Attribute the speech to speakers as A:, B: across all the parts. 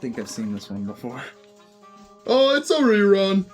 A: think I've seen this one before.
B: Oh, it's a rerun.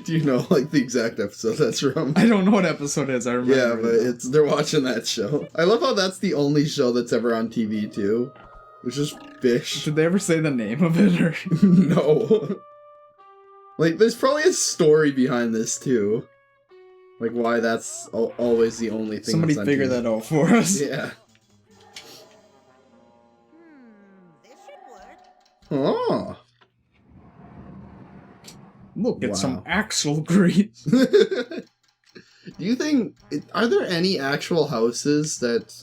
B: Do you know, like, the exact episode that's from?
A: I don't know what episode it is, I remember.
B: Yeah, but they're watching that show. I love how that's the only show that's ever on TV, too. Which is Fish.
A: Did they ever say the name of it, or...?
B: No. Like, there's probably a story behind this, too. Like, why that's always the only thing.
A: Somebody figure that out for us.
B: Yeah.
C: This should work.
B: Oh.
A: Look at some axle grease.
B: Do you think... Are there any actual houses that,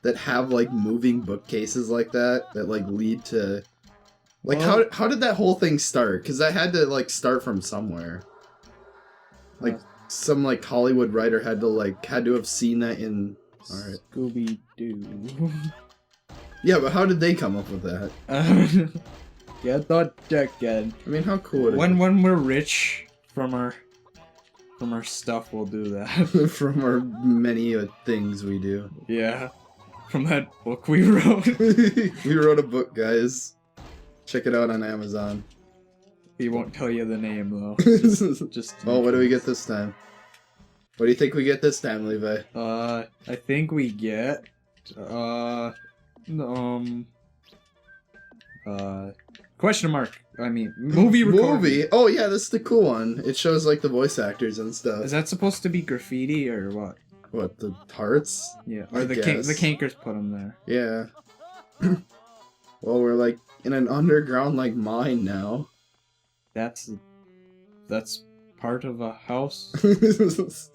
B: that have, like, moving bookcases like that like, lead to... Like,
A: well,
B: how did that whole thing start? Because that had to, like, start from somewhere. Like, some, like, Hollywood writer had to have seen that in... Alright.
A: Scooby-Doo.
B: Yeah, but how did they come up with that?
A: Get the chicken.
B: I mean, how cool would it
A: When we're rich from our stuff, we'll do that.
B: be? From our many things we do.
A: Yeah. From that book we wrote.
B: We wrote a book, guys. Check it out on Amazon.
A: He won't tell you the name, though. Just
B: Oh, what do we get this time? What do you think we get this time, Levi?
A: I think we get... question mark. I mean, movie recording.
B: Movie? Oh, yeah, this is the cool one. It shows, like, the voice actors and stuff.
A: Is that supposed to be graffiti, or what?
B: What, the hearts?
A: Yeah, or
B: I
A: the
B: guess.
A: the cankers put them there.
B: Yeah. Well, we're, like, in an underground, like, mine now.
A: That's part of a house.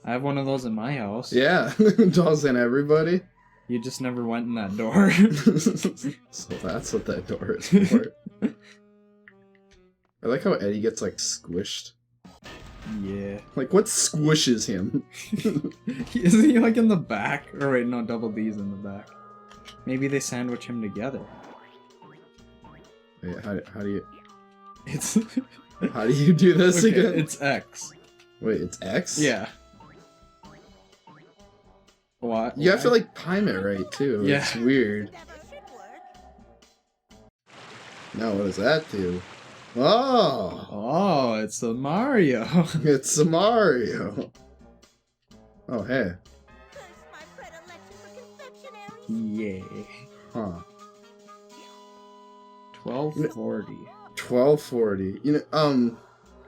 A: I have one of those in my house.
B: Yeah, doesn't everybody?
A: You just never went in that door.
B: So that's what that door is for. I like how Eddie gets, like, squished.
A: Yeah.
B: Like, what squishes him?
A: Isn't he like in the back? Or wait, no, Double D's in the back. Maybe they sandwich him together.
B: Wait, how do you...
A: It's...
B: How do you do this
A: okay,
B: again?
A: it's X.
B: Wait, it's X?
A: Yeah. What?
B: You have to, like, time it right, too.
A: Yeah.
B: It's weird.
C: That should work.
B: Now, what does that do? Oh!
A: Oh, it's a Mario.
B: It's a Mario. Oh, hey.
C: This is my predilection for confectionery.
A: Yeah.
B: Huh.
A: 1240.
B: 1240. You know,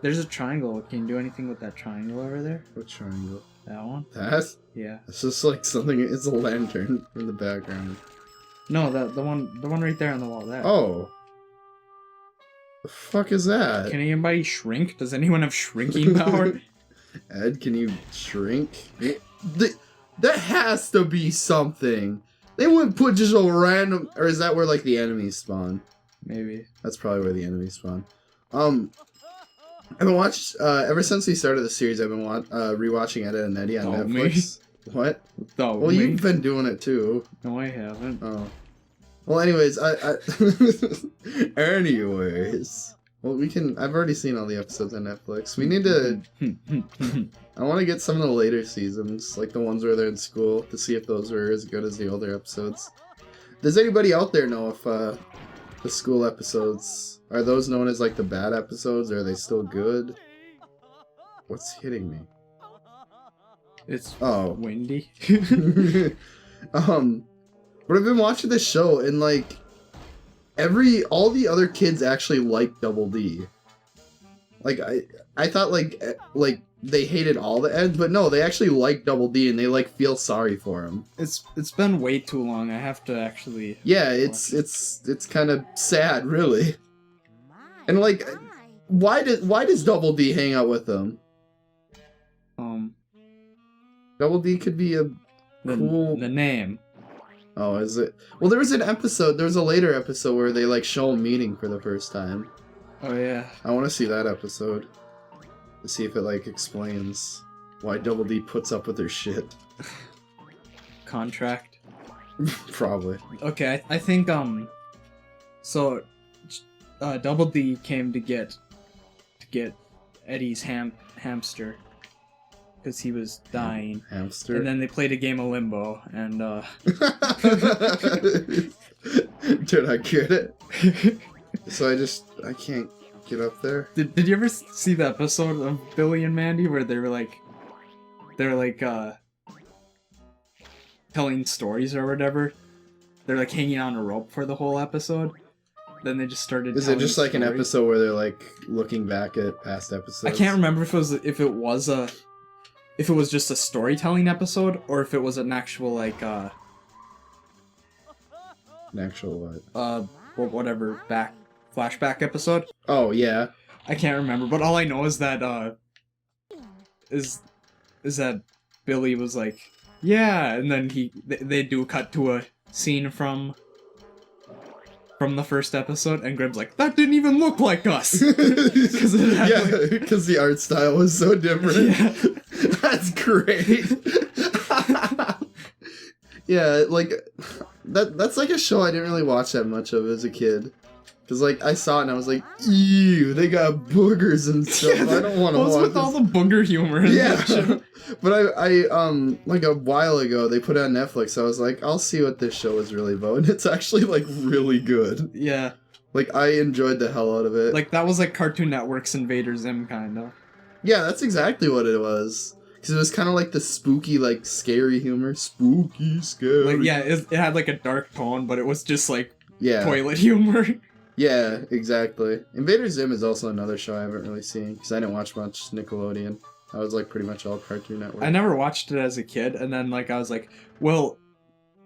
A: There's a triangle. Can you do anything with that triangle over there?
B: what triangle?
A: That one?
B: That?
A: Yeah.
B: It's just like something, it's a lantern in the background.
A: No, the one right there on the wall there.
B: Oh. The fuck is that?
A: Can anybody shrink? Does anyone have shrinking power?
B: Ed, can you shrink? That has to be something. They wouldn't put just a random... Or is that where, like, the enemies spawn?
A: Maybe.
B: That's probably where the enemies spawn. I've been watched... ever since we started the series, I've been rewatching Eddy and Eddy on
A: Oh,
B: Netflix. What?
A: Oh,
B: Well,
A: me?
B: you've been doing it, too.
A: No, I haven't.
B: Oh. Well, anyways, anyways... Well, we can... I've already seen all the episodes on Netflix. We need to... I want to get some of the later seasons, like the ones where they're in school, to see if those were as good as the older episodes. Does anybody out there know if the school episodes, are those known as like the bad episodes, or are they still good? What's hitting me?
A: It's
B: Oh.
A: windy.
B: But I've been watching this show, and like, all the other kids actually like Double D. Like, I thought like they hated all the Eds, but no, they actually like Double D, and they like feel sorry for him.
A: It's been way too long. I have to actually.
B: Yeah, it's kind of sad, really. And like, why does Double D hang out with them? Double D could be a cool.
A: The name.
B: Oh, is it? Well, there was a later episode where they like show him meeting for the first time.
A: Oh yeah.
B: I want to see that episode. To see if it like explains why Double D puts up with their shit.
A: Contract.
B: Probably.
A: Okay, I think so Double D came to get Eddie's hamster because he was dying.
B: Hamster.
A: And then they played a game of limbo, and
B: Dude, I get it. So I can't get up there.
A: Did you ever see the episode of Billy and Mandy where they were like telling stories or whatever? They're like hanging on a rope for the whole episode. Then they just started.
B: Is it just like an episode where they're like looking back at past episodes?
A: I can't remember if it was just a storytelling episode or if it was an actual like
B: An actual what?
A: whatever flashback episode.
B: Oh yeah.
A: I can't remember, but all I know is that is that Billy was like, yeah, and then they do cut to a scene from the first episode, and Grimm's like, that didn't even look like us. Because
B: the art style was so different.
A: Yeah.
B: That's great. Yeah, like that's like a show I didn't really watch that much of as a kid. Cause like I saw it and I was like, ew, they got boogers and stuff.
A: Yeah,
B: I don't want to watch
A: what's with all the booger humor in that show?
B: But I like a while ago they put it on Netflix. So I was like, I'll see what this show is really about, and it's actually like really good.
A: Yeah.
B: Like I enjoyed the hell out of it.
A: Like that was like Cartoon Network's Invader Zim kind of.
B: Yeah, that's exactly what it was. Because it was kind of like the spooky, like scary humor. Spooky, scary.
A: Like yeah, it had like a dark tone, but it was just like toilet
B: yeah.
A: humor.
B: Yeah, exactly. Invader Zim is also another show I haven't really seen, because I didn't watch much Nickelodeon. I was like pretty much all Cartoon Network.
A: I never watched it as a kid, and then like I was like, well,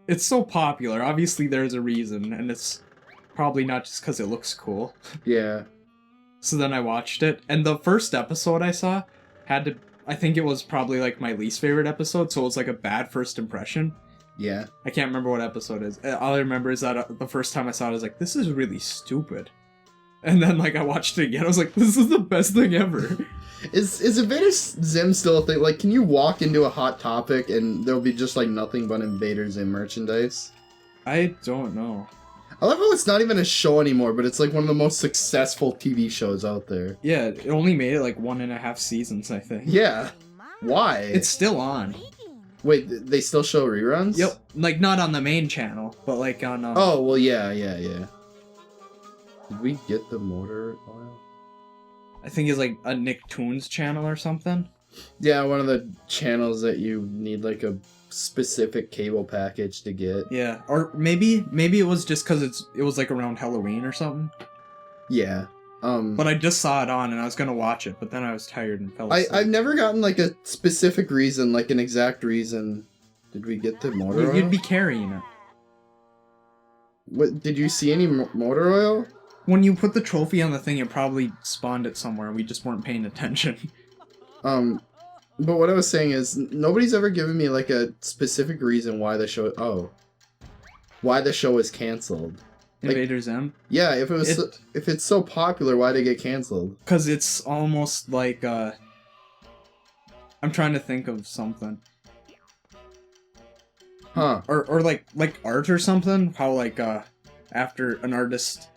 A: it's so popular. Obviously there's a reason, and it's probably not just because it looks cool.
B: Yeah.
A: So then I watched it, and the first episode I saw I think it was probably like my least favorite episode, so it was like a bad first impression.
B: Yeah.
A: I can't remember what episode it is. All I remember is that the first time I saw it, I was like, this is really stupid. And then like I watched it again, I was like, this is the best thing ever.
B: Is Invader Zim still a thing? Like, can you walk into a Hot Topic and there'll be just like nothing but Invader Zim merchandise?
A: I don't know.
B: I love how it's not even a show anymore, but it's like one of the most successful TV shows out there.
A: Yeah, it only made it like 1.5 seasons, I think.
B: Yeah. Why?
A: It's still on.
B: Wait, they still show reruns?
A: Yep, like not on the main channel, but like on.
B: Oh well, yeah. Did we get the motor oil?
A: I think it's like a Nicktoons channel or something.
B: Yeah, one of the channels that you need like a specific cable package to get.
A: Yeah, or maybe it was just because it was like around Halloween or something.
B: Yeah.
A: But I just saw it on and I was gonna watch it, but then I was tired and fell asleep.
B: I've never gotten like a specific reason, like an exact reason. Did we get the motor oil?
A: You'd be carrying it.
B: What, did you see any motor oil?
A: When you put the trophy on the thing, it probably spawned it somewhere. We just weren't paying attention.
B: But what I was saying is, nobody's ever given me like a specific reason why the show. Why the show was canceled.
A: Invader Zim?
B: Yeah, if it's so popular, why'd it get canceled?
A: Because it's almost like, I'm trying to think of something.
B: Huh.
A: Or like art or something? How like, after an artist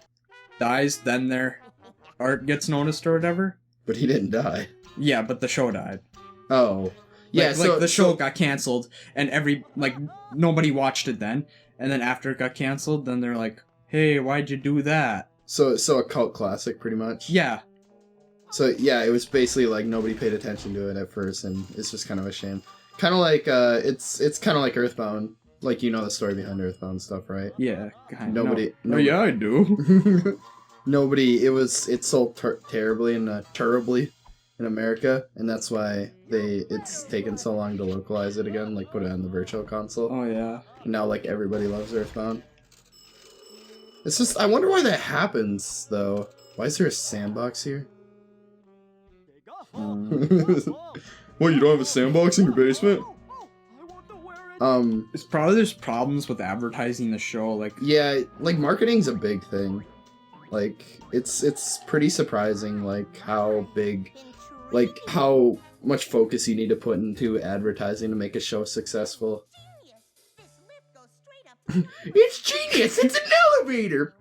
A: dies, then their art gets noticed or whatever?
B: But he didn't die.
A: Yeah, but the show died.
B: Oh. Yeah,
A: like the show got canceled, and nobody watched it then, and then after it got canceled, then they're like, hey, why'd you do that?
B: So a cult classic, pretty much?
A: Yeah.
B: So, yeah, it was basically like nobody paid attention to it at first, and it's just kind of a shame. Kind of like, it's kind of like Earthbound. Like, you know the story behind Earthbound stuff, right?
A: Yeah.
B: Nobody...
A: Oh, yeah, I do.
B: It sold terribly and terribly in America, and that's why it's taken so long to localize it again, like put it on the virtual console.
A: Oh, yeah.
B: And now, like, everybody loves Earthbound. It's just, I wonder why that happens, though. Why is there a sandbox here? What, you don't have a sandbox in your basement?
A: It's probably there's problems with advertising the show, like...
B: Yeah, like, marketing's a big thing. Like, it's pretty surprising, like, how much focus you need to put into advertising to make a show successful. It's genius! It's an elevator!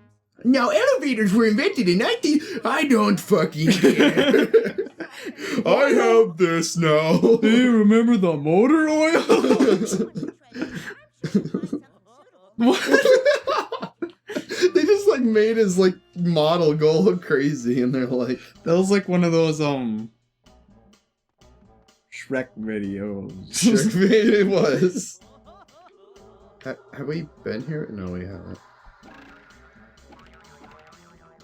B: Now, elevators were invented in 19... I don't fucking care. I have this now.
A: Do you remember the motor oil?
B: What? They like made his like model go crazy, and they're like,
A: That was like one of those Shrek videos.
B: sure, it was. Have we been here? No, we haven't.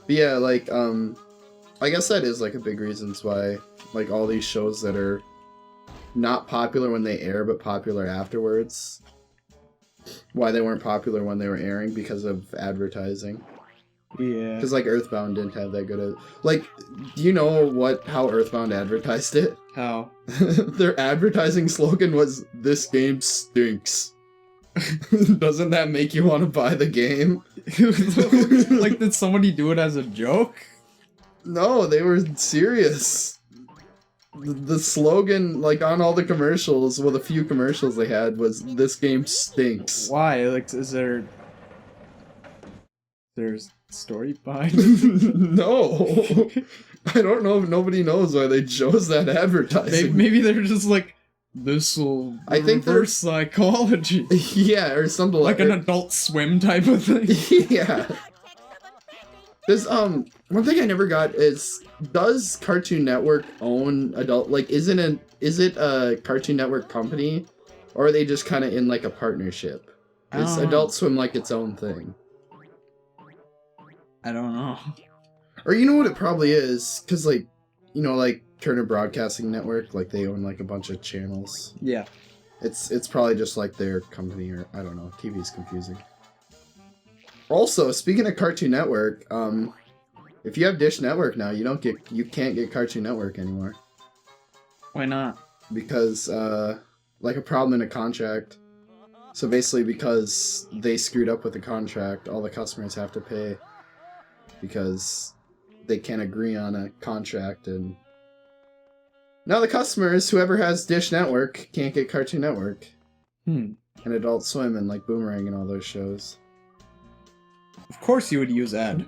B: But yeah, like I guess that is like a big reasons why like all these shows that are not popular when they air but popular afterwards, why they weren't popular when they were airing, because of advertising.
A: Yeah.
B: Because like Earthbound didn't have that good of like, do you know how Earthbound advertised it?
A: How?
B: Their advertising slogan was "This game stinks." Doesn't that make you want to buy the game?
A: Like, did somebody do it as a joke?
B: No, they were serious. The slogan, like on all the commercials, well, the few commercials they had was "This game stinks."
A: Why? Like, is there's story behind it?
B: No, I don't know if nobody knows why they chose that advertising.
A: Maybe they're just like, this'll
B: I think they're-
A: reverse psychology.
B: Yeah, or something
A: Like
B: like
A: an Adult Swim type of thing.
B: Yeah. There's one thing I never got is, does Cartoon Network own adult, like is it a Cartoon Network company, or are they just kind of in like a partnership? Is Adult Swim like its own thing?
A: I don't know.
B: Or you know what it probably is, cuz like, you know, like Turner Broadcasting Network, like they own like a bunch of channels.
A: Yeah.
B: It's probably just like their company, or I don't know, TV's confusing. Also, speaking of Cartoon Network, if you have Dish Network now, you can't get Cartoon Network anymore.
A: Why not?
B: Because like a problem in a contract. So basically, because they screwed up with the contract, all the customers have to pay because they can't agree on a contract, and now the customers, whoever has Dish Network, can't get Cartoon Network and Adult Swim and like Boomerang and all those shows.
A: Of course you would use Ed.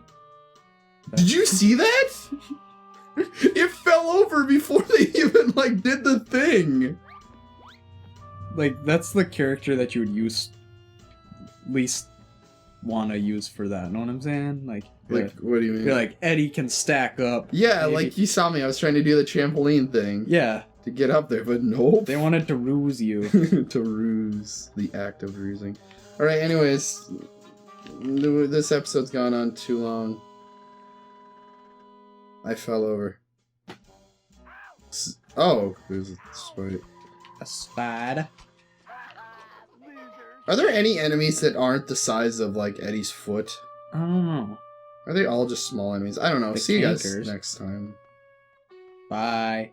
B: Did you see that? It fell over before they even like did the thing.
A: Like, that's the character that you would least want to use for that. Know what I'm saying? Like,
B: What do you mean?
A: you're like, Eddie can stack up.
B: Yeah, like you saw me. I was trying to do the trampoline thing.
A: Yeah.
B: To get up there, but nope.
A: They wanted to ruse you.
B: To ruse. The act of rusing. Alright, anyways. This episode's gone on too long. I fell over. Oh, there's a spike.
A: A spad.
B: Are there any enemies that aren't the size of, like, Eddie's foot?
A: I don't know.
B: Are they all just small enemies? I don't know.
A: The
B: See you guys
A: cankers.
B: next time.
A: Bye.